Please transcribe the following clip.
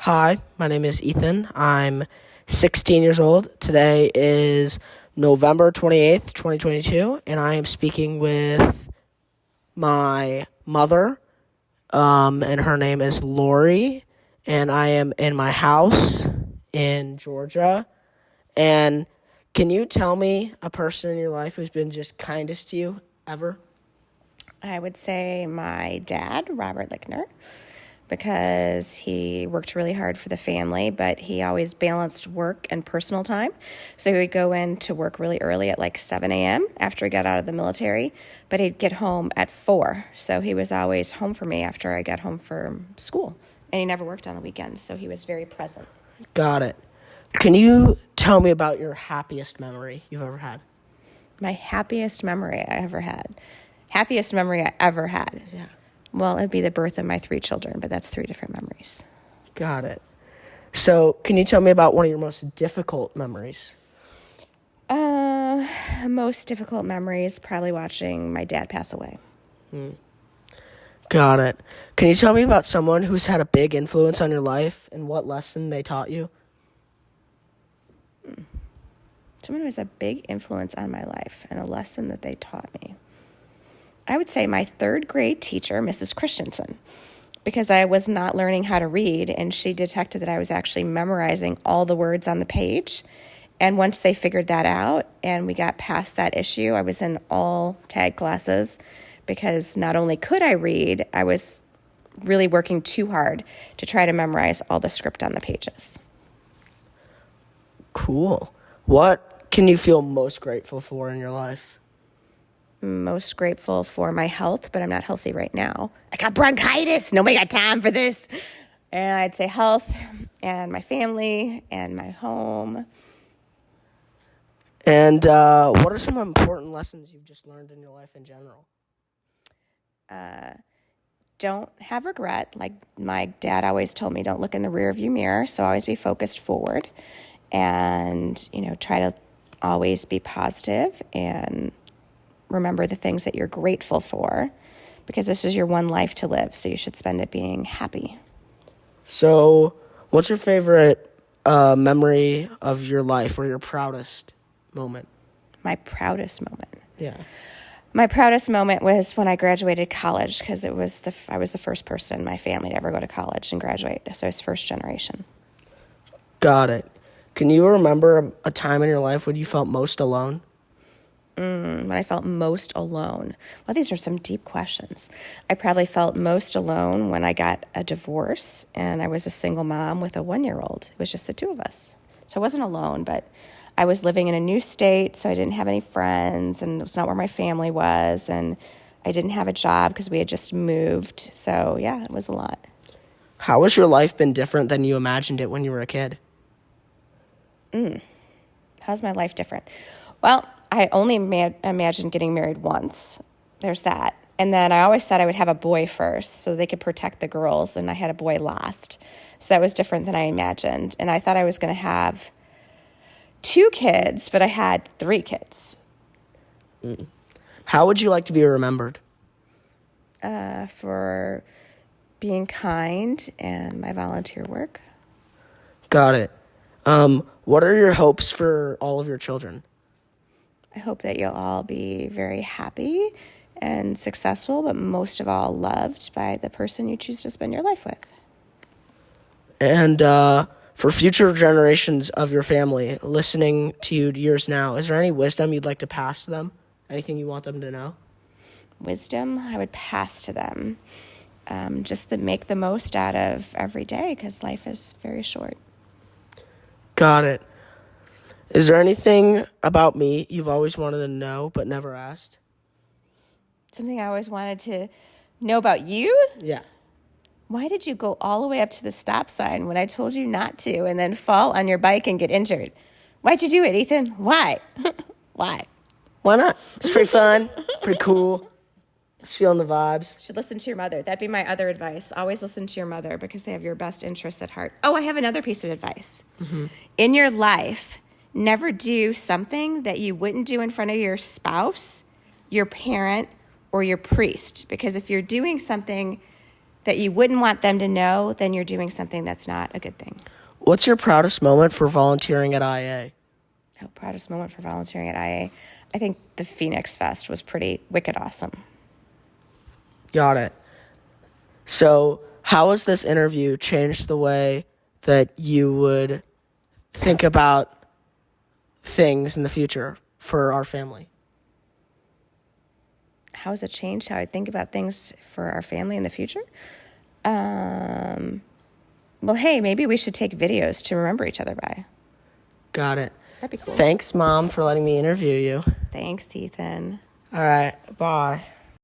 Hi, my name is Ethan. I'm 16 years old. Today is November 28th, 2022, and I am speaking with my mother, and her name is Lori, and I am in my house in Georgia. And can you tell me a person in your life who's been just kindest to you ever? I would say my dad, Robert Lickner, because he worked really hard for the family, but he always balanced work and personal time. So he would go in to work really early at like 7 a.m. after he got out of the military, but he'd get home at 4. So he was always home for me after I got home from school. And he never worked on the weekends, so he was very present. Got it. Can you tell me about your happiest memory you've ever had? My happiest memory I ever had. Happiest memory I ever had. Yeah. Well, it'd be the birth of my 3 children, but that's 3 different memories. Got it. So, can you tell me about one of your most difficult memories? Most difficult memories, probably watching my dad pass away. Got it. Can you tell me about someone who's had a big influence on your life and what lesson they taught you? Someone who has a big influence on my life and a lesson that they taught me. I would say my 3rd grade teacher, Mrs. Christensen, because I was not learning how to read, and she detected that I was actually memorizing all the words on the page. And once they figured that out and we got past that issue, I was in all tag classes because not only could I read, I was really working too hard to try to memorize all the script on the pages. Cool. What can you feel most grateful for in your life? Most grateful for my health, but I'm not healthy right now. I got bronchitis. Nobody got time for this. And I'd say health and my family and my home. And what are some important lessons you've just learned in your life in general? Don't have regret. Like my dad always told me, don't look in the rearview mirror. So always be focused forward and, try to always be positive and remember the things that you're grateful for, because this is your one life to live, so you should spend it being happy. So, what's your favorite memory of your life or your proudest moment? My proudest moment. Yeah. My proudest moment was when I graduated college, because I was the first person in my family to ever go to college and graduate, so I was first generation. Got it. Can you remember a time in your life when you felt most alone? When I felt most alone. Well, these are some deep questions. I probably felt most alone when I got a divorce and I was a single mom with a 1-year-old. It was just the 2 of us. So I wasn't alone, but I was living in a new state, so I didn't have any friends, and it was not where my family was, and I didn't have a job because we had just moved. So, yeah, it was a lot. How has your life been different than you imagined it when you were a kid? How's my life different? Well, I only imagined getting married once. There's that. And then I always thought I would have a boy first so they could protect the girls, and I had a boy last. So that was different than I imagined. And I thought I was going to have 2 kids, but I had 3 kids. How would you like to be remembered? For being kind and my volunteer work. Got it. What are your hopes for all of your children? I hope that you'll all be very happy and successful, but most of all loved by the person you choose to spend your life with. And for future generations of your family listening to you years now, is there any wisdom you'd like to pass to them? Anything you want them to know? Wisdom I would pass to them. Just to make the most out of every day, because life is very short. Got it. Is there anything about me you've always wanted to know but never asked? Something I always wanted to know about you? Yeah. Why did you go all the way up to the stop sign when I told you not to, and then fall on your bike and get injured? Why'd you do it, Ethan? Why? Why? Why not? It's pretty fun. Pretty cool. Just feeling the vibes. You should listen to your mother. That'd be my other advice. Always listen to your mother, because they have your best interests at heart. Oh, I have another piece of advice. In your life, never do something that you wouldn't do in front of your spouse, your parent, or your priest. Because if you're doing something that you wouldn't want them to know, then you're doing something that's not a good thing. What's your proudest moment for volunteering at IA? Oh, proudest moment for volunteering at IA. I think the Phoenix Fest was pretty wicked awesome. Got it. So, how has this interview changed the way that you would think about things in the future for our family? How has it changed how I think about things for our family in the future? Well, hey, maybe we should take videos to remember each other by. Got it. That'd be cool. Thanks, Mom, for letting me interview you. Thanks, Ethan. All right. Bye.